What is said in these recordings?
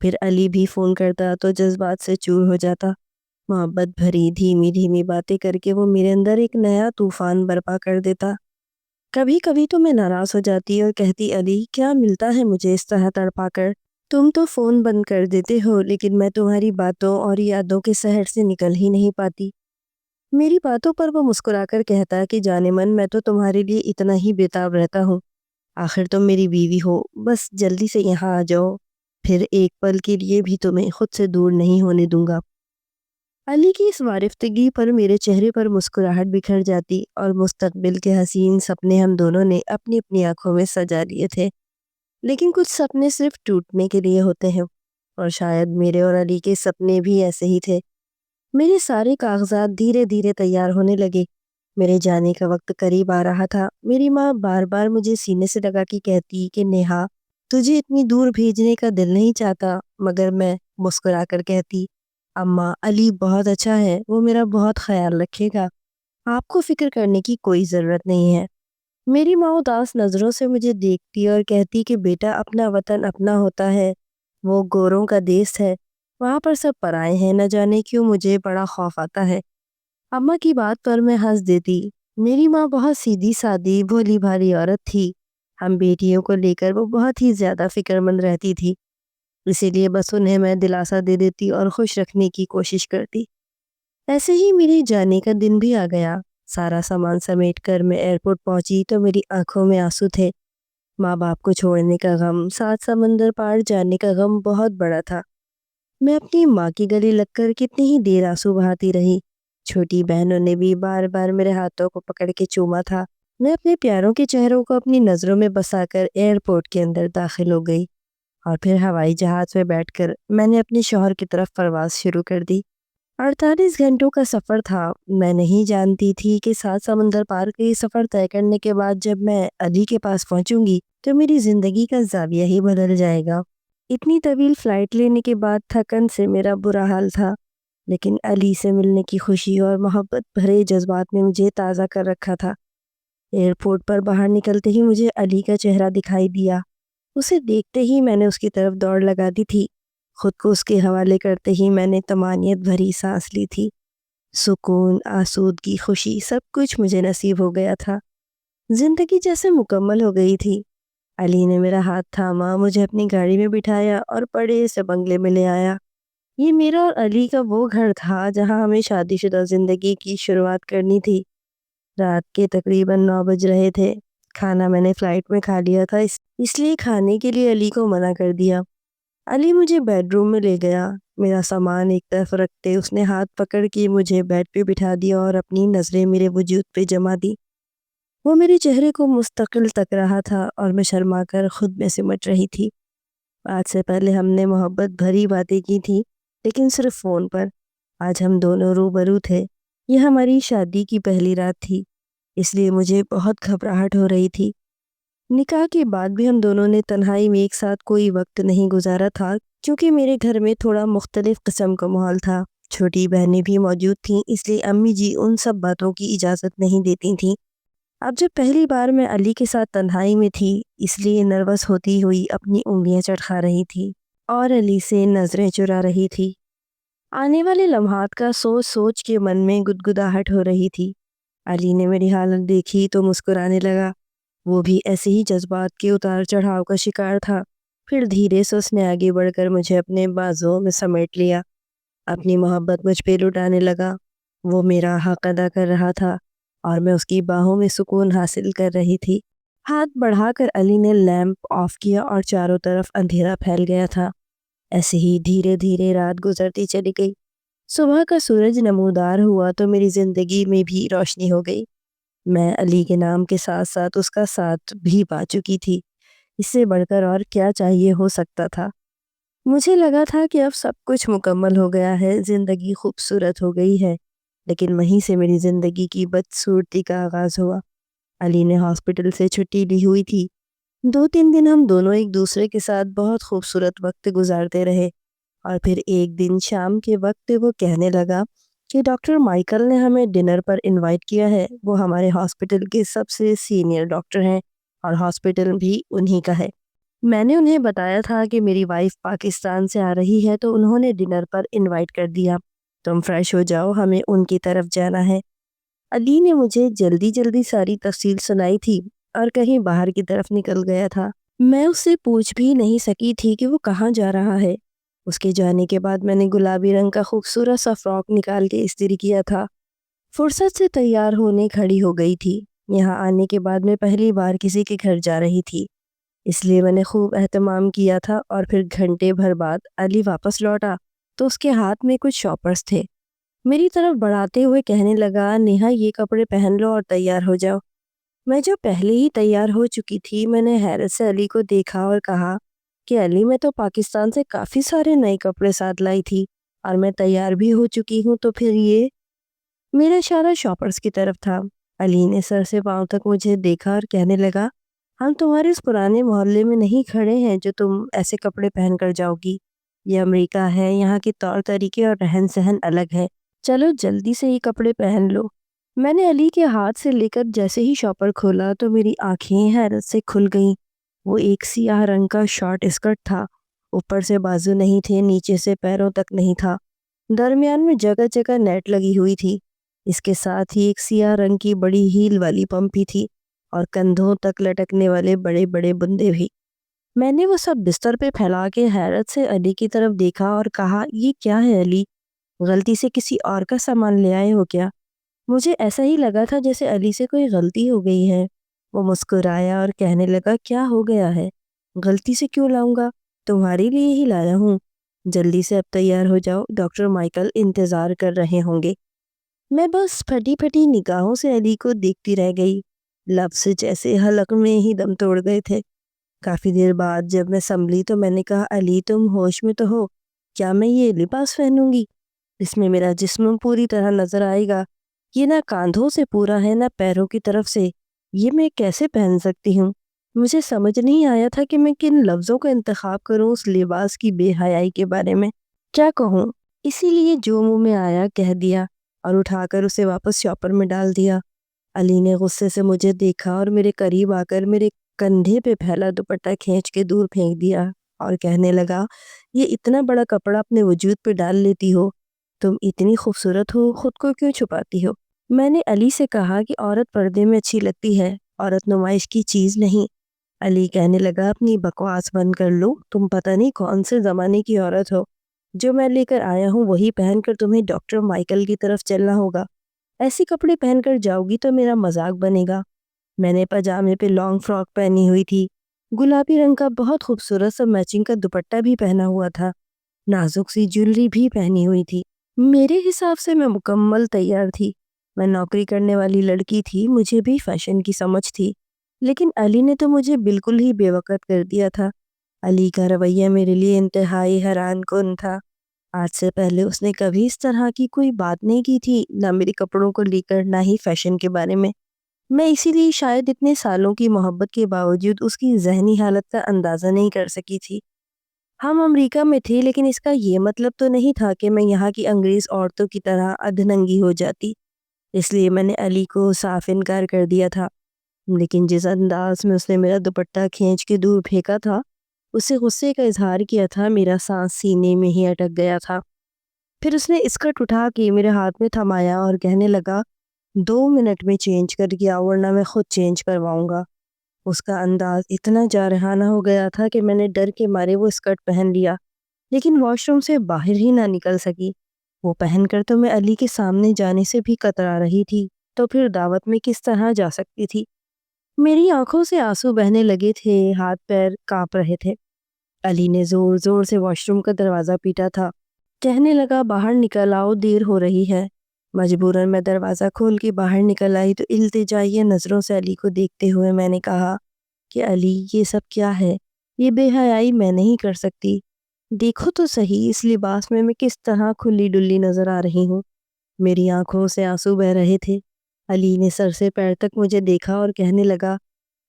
پھر علی بھی فون کرتا تو جذبات سے چور ہو جاتا۔ محبت بھری دھیمی دھیمی باتیں کر کے وہ میرے اندر ایک نیا طوفان برپا کر دیتا۔ کبھی کبھی تو میں ناراض ہو جاتی اور کہتی علی کیا ملتا ہے مجھے اس طرح تڑپا کر؟ تم تو فون بند کر دیتے ہو لیکن میں تمہاری باتوں اور یادوں کے سحر سے نکل ہی نہیں پاتی۔ میری باتوں پر وہ مسکرا کر کہتا کہ جانے من میں تو تمہارے لیے اتنا ہی بےتاب رہتا ہوں، آخر تم میری بیوی ہو، بس جلدی سے یہاں آ جاؤ، پھر ایک پل کے لیے بھی تمہیں خود سے دور نہیں ہونے دوں گا۔ علی کی اس وارفتگی پر میرے چہرے پر مسکراہٹ بکھر جاتی اور مستقبل کے حسین سپنے ہم دونوں نے اپنی اپنی آنکھوں میں سجا لیے تھے۔ لیکن کچھ سپنے صرف ٹوٹنے کے لیے ہوتے ہیں، اور شاید میرے اور علی کے سپنے بھی ایسے ہی تھے۔ میرے سارے کاغذات دھیرے دھیرے تیار ہونے لگے، میرے جانے کا وقت قریب آ رہا تھا۔ میری ماں بار بار مجھے سینے سے لگا کے کہتی کہ نیہا تجھے اتنی دور بھیجنے کا دل نہیں چاہتا، مگر میں مسکرا کر کہتی اماں علی بہت اچھا ہے، وہ میرا بہت خیال رکھے گا، آپ کو فکر کرنے کی کوئی ضرورت نہیں ہے۔ میری ماں اداس نظروں سے مجھے دیکھتی اور کہتی کہ بیٹا اپنا وطن اپنا ہوتا ہے، وہ گوروں کا دیس ہے، وہاں پر سب پرائے ہیں، نہ جانے کیوں مجھے بڑا خوف آتا ہے۔ اماں کی بات پر میں ہنس دیتی۔ میری ماں بہت سیدھی سادی بھولی بھالی عورت تھی، ہم بیٹیوں کو لے کر وہ بہت ہی زیادہ فکر مند رہتی تھی، اسی لیے بس انہیں میں دلاسا دے دیتی اور خوش رکھنے کی کوشش کرتی۔ ایسے ہی میرے جانے کا دن بھی آ گیا۔ سارا سامان سمیٹ کر میں ایئرپورٹ پہنچی تو میری آنکھوں میں آنسو تھے۔ ماں باپ کو چھوڑنے کا غم، سات سمندر پار جانے کا غم بہت بڑا تھا۔ میں اپنی ماں کی گلے لگ کر کتنی ہی دیر آنسو بہاتی رہی۔ چھوٹی بہنوں نے بھی بار بار میرے ہاتھوں کو پکڑ کے چوما تھا۔ میں اپنے پیاروں کے چہروں کو اپنی نظروں میں بسا کر ایئرپورٹ کے اندر داخل ہو گئی، اور پھر ہوائی جہاز میں بیٹھ کر میں نے اپنے شوہر کی طرف پرواز شروع کر دی۔ 48 گھنٹوں کا سفر تھا۔ میں نہیں جانتی تھی کہ 7 سمندر پار کے سفر طے کرنے کے بعد جب میں علی کے پاس پہنچوں گی تو میری زندگی کا زاویہ ہی بدل جائے گا۔ اتنی طویل فلائٹ لینے کے بعد تھکن سے میرا برا حال تھا، لیکن علی سے ملنے کی خوشی اور محبت بھرے جذبات نے مجھے تازہ کر رکھا تھا۔ ایئرپورٹ پر باہر نکلتے ہی مجھے علی کا چہرہ دکھائی دیا۔ اسے دیکھتے ہی میں نے اس کی طرف دوڑ لگا دی تھی۔ خود کو اس کے حوالے کرتے ہی میں نے طمانینت بھری سانس لی تھی۔ سکون، آسودگی، خوشی، سب کچھ مجھے نصیب ہو گیا تھا۔ زندگی جیسے مکمل ہو گئی تھی۔ علی نے میرا ہاتھ تھاما، مجھے اپنی گاڑی میں بٹھایا اور بڑے سے بنگلے میں لے آیا۔ یہ میرا اور علی کا وہ گھر تھا جہاں ہمیں شادی شدہ زندگی کی شروعات کرنی تھی۔ رات کے تقریباً 9 بج رہے تھے۔ کھانا میں نے فلائٹ میں کھا لیا تھا، اس لیے کھانے کے لیے علی کو منع کر دیا۔ علی مجھے بیڈ روم میں لے گیا۔ میرا سامان ایک طرف رکھتے اس نے ہاتھ پکڑ کے مجھے بیڈ پہ بٹھا دیا اور اپنی نظریں میرے وجود پہ جما دی۔ وہ میرے چہرے کو مستقل تک رہا تھا اور میں شرما کر خود میں سمٹ رہی تھی۔ آج سے پہلے ہم نے محبت بھری باتیں کی تھی، لیکن صرف فون پر۔ آج ہم دونوں روبرو تھے۔ یہ ہماری شادی کی پہلی رات تھی، اس لیے مجھے بہت گھبراہٹ ہو رہی تھی۔ نکاح کے بعد بھی ہم دونوں نے تنہائی میں ایک ساتھ کوئی وقت نہیں گزارا تھا، کیونکہ میرے گھر میں تھوڑا مختلف قسم کا ماحول تھا۔ چھوٹی بہنیں بھی موجود تھیں، اس لیے امی جی ان سب باتوں کی اجازت نہیں دیتی تھیں۔ اب جب پہلی بار میں علی کے ساتھ تنہائی میں تھی، اس لیے نروس ہوتی ہوئی اپنی انگلیاں چٹکا رہی تھی اور علی سے نظریں چرا رہی تھی۔ آنے والے لمحات کا سوچ سوچ کے من میں گدگداہٹ ہو رہی تھی۔ علی نے میری حالت دیکھی تو مسکرانے لگا۔ وہ بھی ایسے ہی جذبات کے اتار چڑھاؤ کا شکار تھا۔ پھر دھیرے سے اس نے آگے بڑھ کر مجھے اپنے بازوؤں میں سمیٹ لیا، اپنی محبت مجھ پہ لٹانے لگا۔ وہ میرا حق ادا کر رہا تھا اور میں اس کی باہوں میں سکون حاصل کر رہی تھی۔ ہاتھ بڑھا کر علی نے لیمپ آف کیا اور چاروں طرف اندھیرا پھیل گیا تھا۔ ایسے ہی دھیرے دھیرے رات گزرتی چلی گئی۔ صبح کا سورج نمودار ہوا تو میری زندگی میں بھی روشنی ہو گئی۔ میں علی کے نام کے ساتھ ساتھ اس کا ساتھ بھی پا چکی تھی۔ اس سے بڑھ کر اور کیا چاہیے ہو سکتا تھا؟ مجھے لگا تھا کہ اب سب کچھ مکمل ہو گیا ہے، زندگی خوبصورت ہو گئی ہے، لیکن وہیں سے میری زندگی کی بدصورتی کا آغاز ہوا۔ علی نے ہاسپٹل سے چھٹی لی ہوئی تھی۔ 2-3 دن ہم دونوں ایک دوسرے کے ساتھ بہت خوبصورت وقت گزارتے رہے، اور پھر ایک دن شام کے وقت وہ کہنے لگا کہ ڈاکٹر مائیکل نے ہمیں ڈنر پر انوائٹ کیا ہے۔ وہ ہمارے ہاسپٹل کے سب سے سینئر ڈاکٹر ہیں اور ہاسپٹل بھی انہی کا ہے۔ میں نے انہیں بتایا تھا کہ میری وائف پاکستان سے آ رہی ہے تو انہوں نے ڈنر پر انوائٹ کر دیا۔ تم فریش ہو جاؤ، ہمیں ان کی طرف جانا ہے۔ علی نے مجھے جلدی جلدی ساری تفصیل سنائی تھی اور کہیں باہر کی طرف نکل گیا تھا۔ میں اس سے پوچھ بھی نہیں سکی تھی کہ وہ کہاں جا رہا ہے۔ اس کے جانے کے بعد میں نے گلابی رنگ کا خوبصورت سا فراک نکال کے استری کیا تھا۔ فرصت سے تیار ہونے کھڑی ہو گئی تھی۔ یہاں آنے کے بعد میں پہلی بار کسی کے گھر جا رہی تھی، اس لیے میں نے خوب اہتمام کیا تھا۔ اور پھر گھنٹے بھر بعد علی واپس لوٹا تو اس کے ہاتھ میں کچھ شاپرز تھے۔ میری طرف بڑھاتے ہوئے کہنے لگا، نیہا یہ کپڑے پہن لو اور تیار ہو جاؤ۔ میں جو پہلے ہی تیار ہو چکی تھی، میں نے حیرت سے علی کو دیکھا اور کہا کہ علی، میں تو پاکستان سے کافی سارے نئے کپڑے ساتھ لائی تھی اور میں تیار بھی ہو چکی ہوں، تو پھر یہ؟ میرا اشارہ شاپرز کی طرف تھا۔ علی نے سر سے پاؤں تک مجھے دیکھا اور کہنے لگا، ہم تمہارے اس پرانے محلے میں نہیں کھڑے ہیں جو تم ایسے کپڑے پہن کر جاؤ گی۔ یہ امریکہ ہے، یہاں کے طور طریقے اور رہن سہن الگ ہے۔ چلو جلدی سے یہ کپڑے پہن لو۔ میں نے علی کے ہاتھ سے لے کر جیسے ہی شاپر کھولا تو میری آنکھیں حیرت سے کھل گئیں۔ وہ ایک سیاہ رنگ کا شارٹ اسکرٹ تھا، اوپر سے بازو نہیں تھے، نیچے سے پیروں تک نہیں تھا، درمیان میں جگہ جگہ نیٹ لگی ہوئی تھی۔ اس کے ساتھ ہی ایک سیاہ رنگ کی بڑی ہیل والی پمپی تھی اور کندھوں تک لٹکنے والے بڑے بڑے بندے بھی۔ میں نے وہ سب بستر پہ پھیلا کے حیرت سے علی کی طرف دیکھا اور کہا، یہ کیا ہے علی؟ غلطی سے کسی اور کا سامان لے آئے ہو کیا؟ مجھے ایسا ہی لگا تھا جیسے علی سے کوئی غلطی ہو گئی ہے۔ وہ مسکرایا اور کہنے لگا، کیا ہو گیا ہے؟ غلطی سے کیوں لاؤں گا؟ تمہارے لیے ہی لایا ہوں۔ جلدی سے اب تیار ہو جاؤ، ڈاکٹر مائیکل انتظار کر رہے ہوں گے۔ میں بس پھٹی پھٹی نگاہوں سے علی کو دیکھتی رہ گئی۔ لفظ جیسے حلق میں ہی دم توڑ گئے تھے۔ کافی دیر بعد جب میں سنبھلی تو میں نے کہا، علی تم ہوش میں تو ہو؟ کیا میں یہ لباس پہنوں گی؟ اس میں میرا جسم پوری طرح نظر آئے گا۔ یہ نہ کاندھوں سے پورا ہے نہ پیروں کی طرف سے، یہ میں کیسے پہن سکتی ہوں؟ مجھے سمجھ نہیں آیا تھا کہ میں کن لفظوں کا انتخاب کروں اس لباس کی بے حیائی کے بارے میں۔ کیا کہوں؟ اسی لیے جو منہ میں آیا کہہ دیا اور اٹھا کر اسے واپس شاپر میں ڈال دیا۔ علی نے غصے سے مجھے دیکھا اور میرے قریب آ کر میرے کندھے پہ پھیلا دوپٹہ کھینچ کے دور پھینک دیا اور کہنے لگا، یہ اتنا بڑا کپڑا اپنے وجود پہ ڈال لیتی ہو؟ تم اتنی خوبصورت ہو، خود کو کیوں چھپاتی ہو؟ میں نے علی سے کہا کہ عورت پردے میں اچھی لگتی ہے، عورت نمائش کی چیز نہیں۔ علی کہنے لگا، اپنی بکواس بند کر لو، تم پتہ نہیں کون سے زمانے کی عورت ہو۔ جو میں لے کر آیا ہوں وہی پہن کر تمہیں ڈاکٹر مائیکل کی طرف چلنا ہوگا۔ ایسے کپڑے پہن کر جاؤ گی تو میرا مذاق بنے گا۔ میں نے پاجامے پہ لانگ فراک پہنی ہوئی تھی، گلابی رنگ کا بہت خوبصورت سا میچنگ کا دوپٹہ بھی پہنا ہوا تھا، نازک سی جویلری بھی پہنی ہوئی تھی۔ میرے حساب سے میں مکمل تیار تھی۔ میں نوکری کرنے والی لڑکی تھی، مجھے بھی فیشن کی سمجھ تھی، لیکن علی نے تو مجھے بالکل ہی بے وقت کر دیا تھا۔ علی کا رویہ میرے لیے انتہائی حیران کن تھا۔ آج سے پہلے اس نے کبھی اس طرح کی کوئی بات نہیں کی تھی، نہ میرے کپڑوں کو لے کر نہ ہی فیشن کے بارے میں۔ میں اسی لیے شاید اتنے سالوں کی محبت کے باوجود اس کی ذہنی حالت کا اندازہ نہیں کر سکی تھی۔ ہم امریکہ میں تھے، لیکن اس کا یہ مطلب تو نہیں تھا کہ میں یہاں کی انگریز عورتوں کی طرح ادھننگی ہو جاتی۔ اس لیے میں نے علی کو صاف انکار کر دیا تھا۔ لیکن جس انداز میں اس نے میرا دوپٹہ کھینچ کے دور پھینکا تھا، اس سے غصے کا اظہار کیا تھا، میرا سانس سینے میں ہی اٹک گیا تھا۔ پھر اس نے اسکرٹ اٹھا کے میرے ہاتھ میں تھمایا اور کہنے لگا، 2 منٹ میں چینج کر کے آؤ ورنہ میں خود چینج کرواؤں گا۔ اس کا انداز اتنا جارحانہ ہو گیا تھا کہ میں نے ڈر کے مارے وہ اسکرٹ پہن لیا، لیکن واش روم سے باہر ہی نہ نکل سکی۔ وہ پہن کر تو میں علی کے سامنے جانے سے بھی کترا رہی تھی، تو پھر دعوت میں کس طرح جا سکتی تھی؟ میری آنکھوں سے آنسو بہنے لگے تھے، ہاتھ پیر کانپ رہے تھے۔ علی نے زور زور سے واش روم کا دروازہ پیٹا تھا، کہنے لگا، باہر نکل آؤ، دیر ہو رہی ہے۔ مجبوراً میں دروازہ کھول کے باہر نکل آئی تو التجائیہ نظروں سے علی کو دیکھتے ہوئے میں نے کہا کہ علی، یہ سب کیا ہے؟ یہ بے حیائی میں نہیں کر سکتی۔ دیکھو تو صحیح اس لباس میں کس طرح کھلی ڈلی نظر آ رہی ہوں۔ میری آنکھوں سے آنسو بہہ رہے تھے۔ علی نے سر سے پیر تک مجھے دیکھا اور کہنے لگا،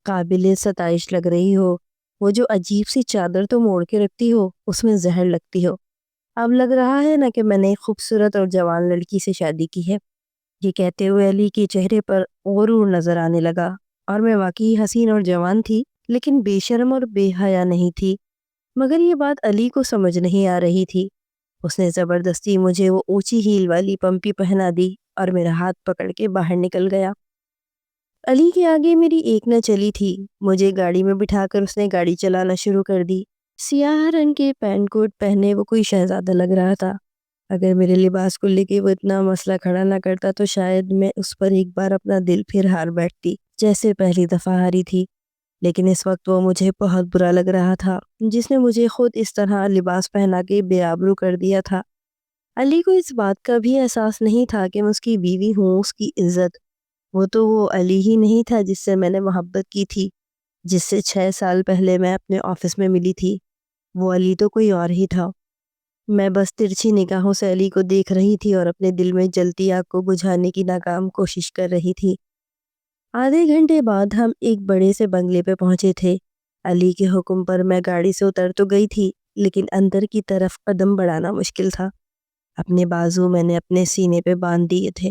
قابل ستائش لگ رہی ہو۔ وہ جو عجیب سی چادر تو موڑ کے رکھتی ہو، اس میں زہر لگتی ہو۔ اب لگ رہا ہے نا کہ میں نے ایک خوبصورت اور جوان لڑکی سے شادی کی ہے۔ یہ کہتے ہوئے علی کے چہرے پر غرور نظر آنے لگا، اور میں واقعی حسین اور جوان تھی، لیکن بے شرم اور بے حیا نہیں تھی۔ مگر یہ بات علی کو سمجھ نہیں آ رہی تھی۔ اس نے زبردستی مجھے وہ اونچی ہیل والی پمپی پہنا دی اور میرا ہاتھ پکڑ کے باہر نکل گیا۔ علی کے آگے میری ایک نہ چلی تھی۔ مجھے گاڑی میں بٹھا کر اس نے گاڑی چلانا شروع کر دی۔ سیاہ رنگ کے پینٹ کوٹ پہنے وہ کوئی شہزادہ لگ رہا تھا۔ اگر میرے لباس کو لے کے وہ اتنا مسئلہ کھڑا نہ کرتا تو شاید میں اس پر ایک بار اپنا دل پھر ہار بیٹھتی، جیسے پہلی دفعہ ہاری تھی۔ لیکن اس وقت وہ مجھے بہت برا لگ رہا تھا، جس نے مجھے خود اس طرح لباس پہنا کے بے آبرو کر دیا تھا۔ علی کو اس بات کا بھی احساس نہیں تھا کہ میں اس کی بیوی ہوں، اس کی عزت۔ وہ علی ہی نہیں تھا جس سے میں نے محبت کی تھی، جس سے 6 سال پہلے میں اپنے آفس میں ملی تھی۔ وہ علی تو کوئی اور ہی تھا۔ میں بس ترچھی نگاہوں سے علی کو دیکھ رہی تھی اور اپنے دل میں جلتی آگ کو بجھانے کی ناکام کوشش کر رہی تھی۔ آدھے گھنٹے بعد ہم ایک بڑے سے بنگلے پہ پہنچے تھے۔ علی کے حکم پر میں گاڑی سے اتر تو گئی تھی، لیکن اندر کی طرف قدم بڑھانا مشکل تھا۔ اپنے بازو میں نے اپنے سینے پہ باندھ دیے تھے،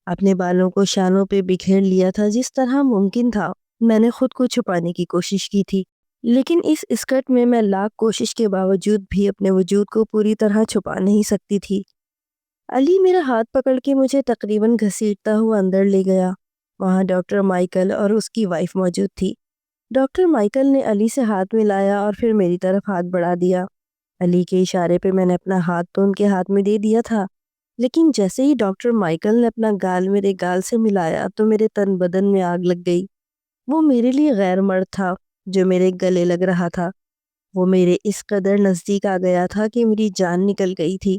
اپنے بالوں کو شانوں پہ بکھیر لیا تھا جس طرح ممکن تھا۔ میں نے خود کو چھپانے کی کوشش کی تھی، لیکن اس اسکرٹ میں لاکھ کوشش کے باوجود بھی اپنے وجود کو پوری طرح چھپا نہیں سکتی تھی۔ علی میرا ہاتھ پکڑ کے مجھے تقریباً گھسیٹتا ہوا اندر لے گیا۔ وہاں ڈاکٹر مائیکل اور اس کی وائف موجود تھی۔ ڈاکٹر مائیکل نے علی سے ہاتھ ملایا اور پھر میری طرف ہاتھ بڑھا دیا۔ علی کے اشارے پہ میں نے اپنا ہاتھ تو ان کے ہاتھ میں دے دیا تھا، لیکن جیسے ہی ڈاکٹر مائیکل نے اپنا گال میرے گال سے ملایا تو میرے تن بدن میں آگ لگ گئی۔ وہ میرے لیے غیر مرد تھا جو میرے گلے لگ رہا تھا۔ وہ میرے اس قدر نزدیک آ گیا تھا کہ میری جان نکل گئی تھی۔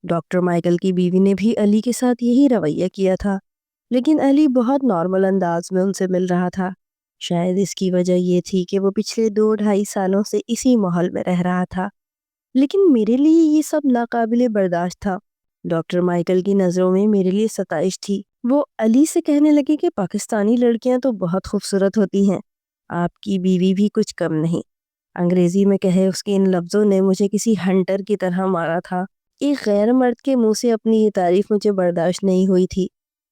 ڈاکٹر مائیکل کی بیوی نے بھی علی کے ساتھ یہی رویہ کیا تھا، لیکن علی بہت نارمل انداز میں ان سے مل رہا تھا۔ شاید اس کی وجہ یہ تھی کہ وہ پچھلے 2-2.5 سالوں سے اسی ماحول میں رہ رہا تھا، لیکن میرے لیے یہ سب ناقابل برداشت تھا۔ ڈاکٹر مائیکل کی نظروں میں میرے لیے ستائش تھی۔ وہ علی سے کہنے لگے کہ پاکستانی لڑکیاں تو بہت خوبصورت ہوتی ہیں، آپ کی بیوی بھی کچھ کم نہیں۔ انگریزی میں کہے اس کے ان لفظوں نے مجھے کسی ہنٹر کی طرح مارا تھا۔ ایک غیر مرد کے منہ سے اپنی یہ تعریف مجھے برداشت نہیں ہوئی تھی،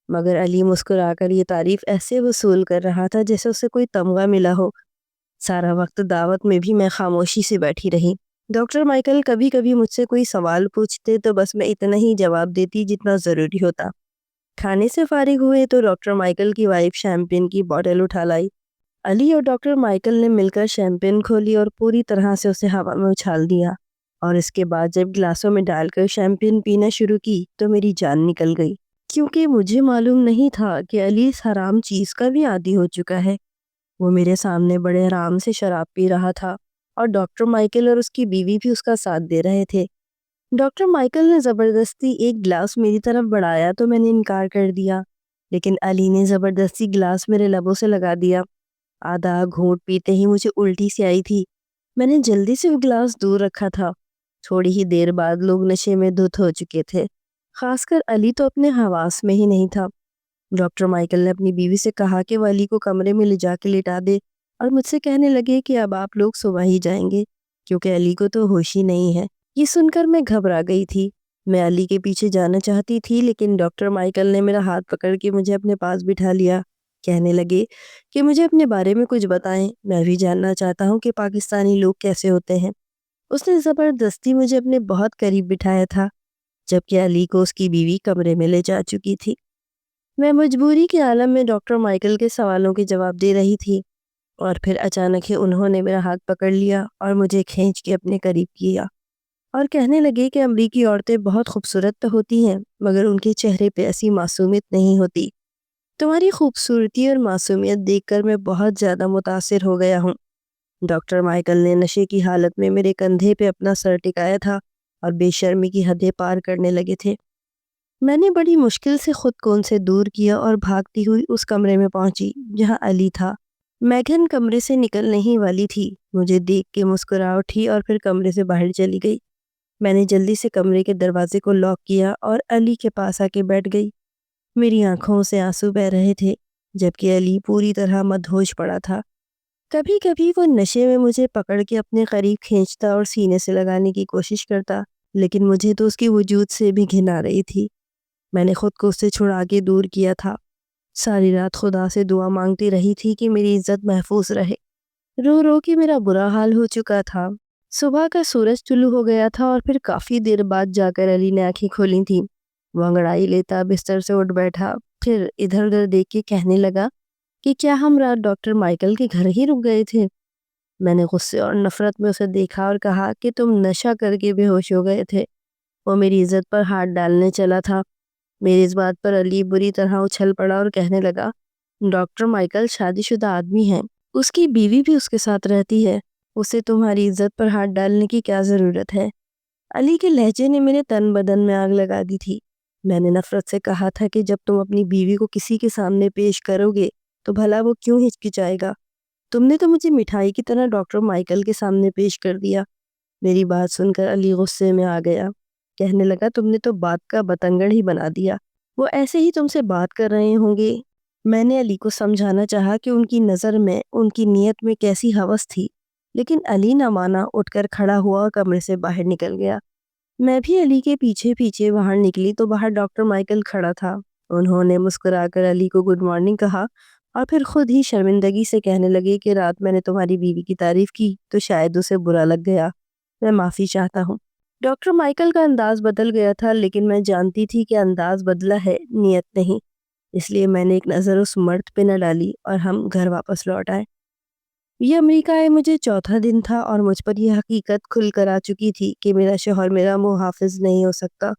مگر علی مسکرا کر یہ تعریف ایسے وصول کر رہا تھا جیسے اسے کوئی تمغہ ملا ہو۔ سارا وقت دعوت میں بھی میں خاموشی سے بیٹھی رہی۔ ڈاکٹر مائیکل کبھی کبھی مجھ سے کوئی سوال پوچھتے تو بس میں اتنا ہی جواب دیتی جتنا ضروری ہوتا۔ کھانے سے فارغ ہوئے تو ڈاکٹر مائیکل کی وائف شیمپین کی بوتل اٹھا لائی۔ علی اور ڈاکٹر مائیکل نے مل کر شیمپین کھولی اور پوری طرح سے اسے ہوا میں اچھال دیا، اور اس کے بعد جب گلاسوں میں ڈال کر شیمپین پینا شروع کی تو میری جان نکل گئی، کیونکہ مجھے معلوم نہیں تھا کہ علی اس حرام چیز کا بھی عادی ہو چکا ہے۔ وہ میرے سامنے بڑے آرام سے شراب پی رہا تھا اور ڈاکٹر مائیکل اور اس کی بیوی بھی اس کا ساتھ دے رہے تھے۔ ڈاکٹر مائیکل نے زبردستی ایک گلاس میری طرف بڑھایا تو میں نے انکار کر دیا، لیکن علی نے زبردستی گلاس میرے لبوں سے لگا دیا۔ آدھا گھونٹ پیتے ہی مجھے الٹی سی آئی تھی۔ میں نے جلدی سے وہ گلاس دور رکھا تھا۔ تھوڑی ہی دیر بعد لوگ نشے میں دھت ہو چکے تھے، خاص کر علی تو اپنے حواس میں ہی نہیں تھا۔ ڈاکٹر مائیکل نے اپنی بیوی سے کہا کہ وہ علی کو کمرے میں لے جا کے لٹا دے، اور مجھ سے کہنے لگے کہ اب آپ لوگ صبح ہی جائیں گے کیونکہ علی کو تو ہوش ہی نہیں ہے۔ یہ سن کر میں گھبرا گئی تھی۔ میں علی کے پیچھے جانا چاہتی تھی، لیکن ڈاکٹر مائیکل نے میرا ہاتھ پکڑ کے مجھے اپنے پاس بٹھا لیا۔ کہنے لگے کہ مجھے اپنے بارے میں کچھ بتائیں، میں بھی جاننا چاہتا ہوں کہ پاکستانی لوگ کیسے ہوتے ہیں۔ اس نے زبردستی مجھے اپنے بہت قریب بٹھایا تھا، جبکہ علی کو اس کی بیوی کمرے میں لے جا چکی تھی۔ میں مجبوری کے عالم میں ڈاکٹر مائیکل کے سوالوں کے جواب دے رہی تھی، اور پھر اچانک ہی انہوں نے میرا ہاتھ پکڑ لیا اور مجھے کھینچ کے اپنے قریب کیا، اور کہنے لگے کہ امریکی عورتیں بہت خوبصورت تو ہوتی ہیں مگر ان کے چہرے پہ ایسی معصومیت نہیں ہوتی۔ تمہاری خوبصورتی اور معصومیت دیکھ کر میں بہت زیادہ متاثر ہو گیا ہوں۔ ڈاکٹر مائیکل نے نشے کی حالت میں میرے کندھے پہ اپنا سر ٹکایا تھا اور بے شرمی کی حدیں پار کرنے لگے تھے۔ میں نے بڑی مشکل سے خود کو ان سے دور کیا اور بھاگتی ہوئی اس کمرے میں پہنچی جہاں علی تھا۔ میگھن کمرے سے نکلنے ہی والی تھی، مجھے دیکھ کے مسکرا اٹھی اور پھر کمرے سے باہر چلی گئی۔ میں نے جلدی سے کمرے کے دروازے کو لاک کیا اور علی کے پاس آ کے بیٹھ گئی۔ میری آنکھوں سے آنسو بہہ رہے تھے، جبکہ علی پوری طرح مدہوش پڑا تھا۔ کبھی کبھی وہ نشے میں مجھے پکڑ کے اپنے قریب کھینچتا اور سینے سے لگانے کی کوشش کرتا، لیکن مجھے تو اس کی وجود سے بھی گھن آ رہی تھی۔ میں نے خود کو اس سے چھڑا کے دور کیا تھا۔ ساری رات خدا سے دعا مانگتی رہی تھی کہ میری عزت محفوظ رہے۔ رو رو کے میرا برا حال ہو چکا تھا۔ صبح کا سورج طلوع ہو گیا تھا اور پھر کافی دیر بعد جا کر علی نے آنکھیں کھولی تھیں۔ وہ انگڑائی لیتا بستر سے اٹھ بیٹھا، پھر ادھر ادھر دیکھ کے کہنے لگا کہ کیا ہم رات ڈاکٹر مائیکل کے گھر ہی رک گئے تھے؟ میں نے غصے اور نفرت میں اسے دیکھا اور کہا کہ تم نشہ کر کے بے ہوش ہو گئے تھے۔ وہ میری عزت پر ہاتھ ڈالنے چلا تھا۔ میری اس بات پر علی بری طرح اچھل پڑا اور کہنے لگا، ڈاکٹر مائیکل شادی شدہ آدمی ہے، اس کی بیوی بھی اس کے ساتھ رہتی ہے، اسے تمہاری عزت پر ہاتھ ڈالنے کی کیا ضرورت ہے؟ علی کے لہجے نے میرے تن بدن میں آگ لگا دی تھی۔ میں نے نفرت سے کہا تھا کہ جب تم اپنی بیوی کو کسی کے سامنے پیش کرو گے تو بھلا وہ کیوں ہچکچائے گا؟ تم نے تو مجھے مٹھائی کی طرح ڈاکٹر مائیکل کے سامنے پیش کر دیا۔ میری بات سن کر علی غصے میں آ گیا، کہنے لگا تم نے تو بات کا بتنگڑ ہی بنا دیا، وہ ایسے ہی تم سے بات کر رہے ہوں گے۔ میں نے علی کو سمجھانا چاہا کہ ان کی نظر میں ان کی نیت میں کیسی ہوس تھی، لیکن علی نہ مانا، اٹھ کر کھڑا ہوا اور کمرے سے باہر نکل گیا۔ میں بھی علی کے پیچھے پیچھے باہر نکلی تو باہر ڈاکٹر مائیکل کھڑا تھا۔ انہوں نے مسکرا کر علی کو گڈ مارننگ کہا اور پھر خود ہی شرمندگی سے کہنے لگے کہ رات میں نے تمہاری بیوی کی تعریف کی تو شاید اسے برا لگ گیا، میں معافی چاہتا ہوں۔ ڈاکٹر مائیکل کا انداز بدل گیا تھا، لیکن میں جانتی تھی کہ انداز بدلا ہے، نیت نہیں، اس لیے میں نے ایک نظر اس مرد پہ نہ ڈالی اور ہم گھر واپس لوٹ آئے۔ یہ امریکہ آئے مجھے چوتھا دن تھا اور مجھ پر یہ حقیقت کھل کر آ چکی تھی کہ میرا شوہر میرا محافظ نہیں ہو سکتا۔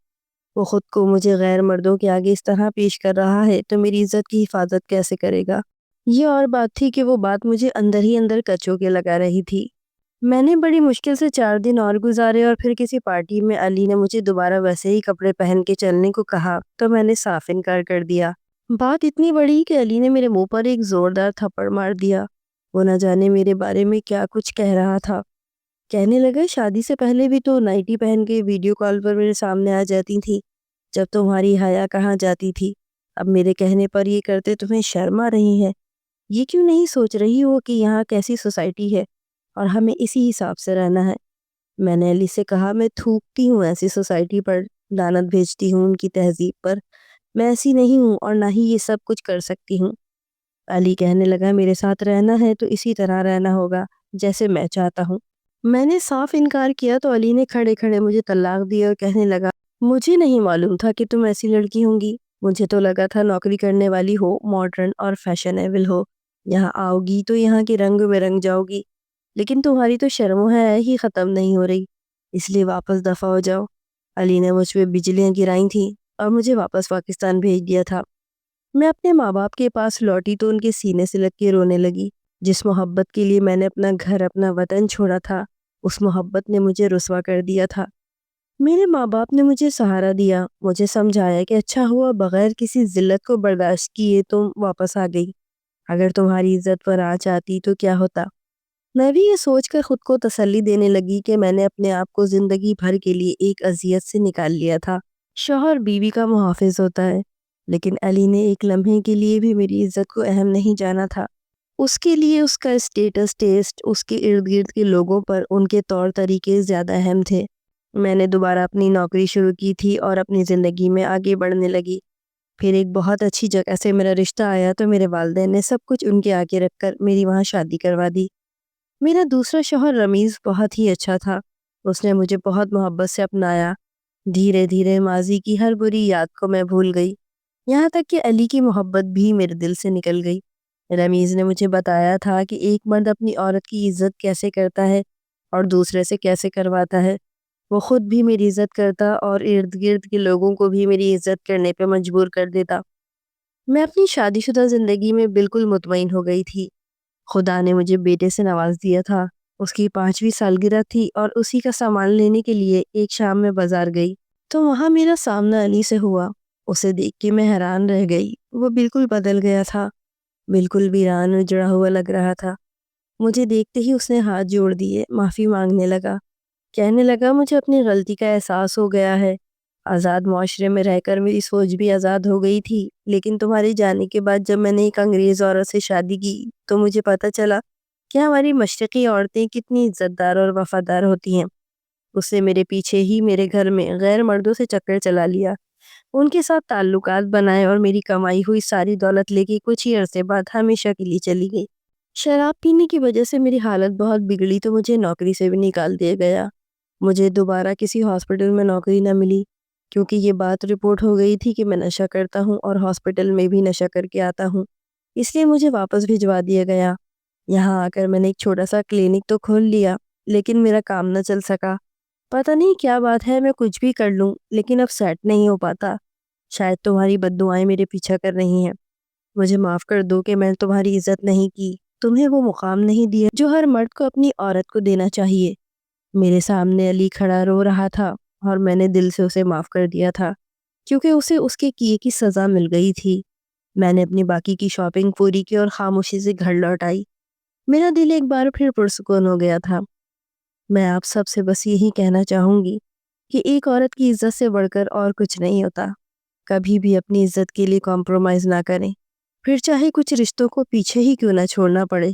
وہ خود کو مجھے غیر مردوں کے آگے اس طرح پیش کر رہا ہے تو میری عزت کی حفاظت کیسے کرے گا؟ یہ اور بات تھی کہ وہ بات مجھے اندر ہی اندر کچو کے لگا رہی تھی۔ میں نے بڑی مشکل سے 4 دن اور گزارے اور پھر کسی پارٹی میں علی نے مجھے دوبارہ ویسے ہی کپڑے پہن کے چلنے کو کہا تو میں نے صاف انکار کر دیا۔ بات اتنی بڑی کہ علی نے میرے منہ پر ایک زوردار تھپڑ مار دیا۔ وہ نہ جانے میرے بارے میں کیا کچھ کہہ رہا تھا۔ کہنے لگا شادی سے پہلے بھی تو نائٹی پہن کے ویڈیو کال پر میرے سامنے آ جاتی تھی جب تمہاری حیا کہاں جاتی تھی، اب میرے کہنے پر یہ کرتے تمہیں شرم آ رہی ہے؟ یہ کیوں نہیں سوچ رہی ہو کہ یہاں کیسی سوسائٹی ہے اور ہمیں اسی حساب سے رہنا ہے؟ میں نے علی سے کہا میں تھوکتی ہوں ایسی سوسائٹی پر، لعنت بھیجتی ہوں ان کی تہذیب پر، میں ایسی نہیں ہوں اور نہ ہی یہ سب کچھ کر سکتی ہوں۔ علی کہنے لگا میرے ساتھ رہنا ہے تو اسی طرح رہنا ہوگا جیسے میں چاہتا ہوں۔ میں نے صاف انکار کیا تو علی نے کھڑے کھڑے مجھے طلاق دی اور کہنے لگا مجھے نہیں معلوم تھا کہ تم ایسی لڑکی ہوں گی، مجھے تو لگا تھا نوکری کرنے والی ہو، ماڈرن اور فیشنیبل ہو، یہاں آؤ گی تو یہاں کے رنگ میں رنگ جاؤ گی، لیکن تمہاری تو شرم و حیا ہی ختم نہیں ہو رہی، اس لیے واپس دفع ہو جاؤ۔ علی نے مجھ پہ بجلیاں گرائی تھیں اور مجھے واپس پاکستان بھیج دیا تھا۔ میں اپنے ماں باپ کے پاس لوٹی تو ان کے سینے سے لگ کے رونے لگی۔ جس محبت کے لیے میں نے اپنا گھر اپنا وطن چھوڑا تھا، اس محبت نے مجھے رسوا کر دیا تھا۔ میرے ماں باپ نے مجھے سہارا دیا، مجھے سمجھایا کہ اچھا ہوا بغیر کسی ذلت کو برداشت کیے تم واپس آ گئی، اگر تمہاری عزت پر آنچ آتی تو کیا ہوتا۔ میں بھی یہ سوچ کر خود کو تسلی دینے لگی کہ میں نے اپنے آپ کو زندگی بھر کے لیے ایک اذیت سے نکال لیا تھا۔ شوہر بیوی کا محافظ ہوتا ہے، لیکن علی نے ایک لمحے کے لیے بھی میری عزت کو اہم نہیں جانا تھا۔ اس کے لیے اس کا اسٹیٹس ٹیسٹ، اس کے ارد گرد کے لوگوں پر ان کے طور طریقے زیادہ اہم تھے۔ میں نے دوبارہ اپنی نوکری شروع کی تھی اور اپنی زندگی میں آگے بڑھنے لگی۔ پھر ایک بہت اچھی جگہ سے میرا رشتہ آیا تو میرے والدین نے سب کچھ ان کے آگے رکھ کر میری وہاں شادی کروا دی۔ میرا دوسرا شوہر رمیز بہت ہی اچھا تھا، اس نے مجھے بہت محبت سے اپنایا۔ دھیرے دھیرے ماضی کی ہر بری یاد کو میں بھول گئی، یہاں تک کہ علی کی محبت بھی میرے دل سے نکل گئی۔ رمیز نے مجھے بتایا تھا کہ ایک مرد اپنی عورت کی عزت کیسے کرتا ہے اور دوسرے سے کیسے کرواتا ہے۔ وہ خود بھی میری عزت کرتا اور ارد گرد کے لوگوں کو بھی میری عزت کرنے پہ مجبور کر دیتا۔ میں اپنی شادی شدہ زندگی میں بالکل مطمئن ہو گئی تھی۔ خدا نے مجھے بیٹے سے نواز دیا تھا، اس کی 5ویں سالگرہ تھی اور اسی کا سامان لینے کے لیے ایک شام میں بازار گئی تو وہاں میرا سامنا علی سے ہوا۔ اسے دیکھ کے میں حیران رہ گئی، وہ بالکل بدل گیا تھا، بالکل ویران اجڑا ہوا لگ رہا تھا۔ مجھے دیکھتے ہی اس نے ہاتھ جوڑ دیے، معافی مانگنے لگا، کہنے لگا مجھے اپنی غلطی کا احساس ہو گیا ہے، آزاد معاشرے میں رہ کر میری سوچ بھی آزاد ہو گئی تھی، لیکن تمہارے جانے کے بعد جب میں نے ایک انگریز عورت سے شادی کی تو مجھے پتہ چلا کہ ہماری مشرقی عورتیں کتنی عزت دار اور وفادار ہوتی ہیں۔ اس نے میرے پیچھے ہی میرے گھر میں غیر مردوں سے چکر چلا لیا، ان کے ساتھ تعلقات بنائے اور میری کمائی ہوئی ساری دولت لے کے کچھ ہی عرصے بعد ہمیشہ کے لیے چلی گئی۔ شراب پینے کی وجہ سے میری حالت بہت بگڑی تو مجھے نوکری سے بھی نکال دیا گیا۔ مجھے دوبارہ کسی ہاسپٹل میں نوکری نہ ملی کیونکہ یہ بات رپورٹ ہو گئی تھی کہ میں نشہ کرتا ہوں اور ہاسپٹل میں بھی نشہ کر کے آتا ہوں، اس لیے مجھے واپس بھجوا دیا گیا۔ یہاں آ کر میں نے ایک چھوٹا سا کلینک تو کھول لیا لیکن میرا کام نہ چل سکا۔ پتہ نہیں کیا بات ہے، میں کچھ بھی کر لوں لیکن اب سیٹ نہیں ہو پاتا۔ شاید تمہاری بد دعائیں میرے پیچھا کر رہی ہیں۔ مجھے معاف کر دو کہ میں تمہاری عزت نہیں کی، تمہیں وہ مقام نہیں دیا جو ہر مرد کو اپنی عورت کو دینا چاہیے۔ میرے سامنے علی کھڑا رو رہا تھا اور میں نے دل سے اسے معاف کر دیا تھا کیونکہ اسے اس کے کیے کی سزا مل گئی تھی۔ میں نے اپنی باقی کی شاپنگ پوری کی اور خاموشی سے گھر لوٹ آئی۔ میرا دل ایک بار پھر پرسکون ہو گیا تھا۔ میں آپ سب سے بس یہی کہنا چاہوں گی کہ ایک عورت کی عزت سے بڑھ کر اور کچھ نہیں ہوتا۔ کبھی بھی اپنی عزت کے لیے کمپرومائز نہ کریں، پھر چاہے کچھ رشتوں کو پیچھے ہی کیوں نہ چھوڑنا پڑے۔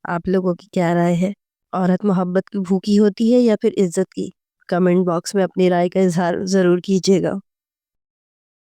آپ لوگوں کی کیا رائے ہے؟ عورت محبت کی بھوکی ہوتی ہے یا پھر عزت کی؟ کمنٹ باکس میں اپنی رائے کا اظہار ضرور کیجیے گا۔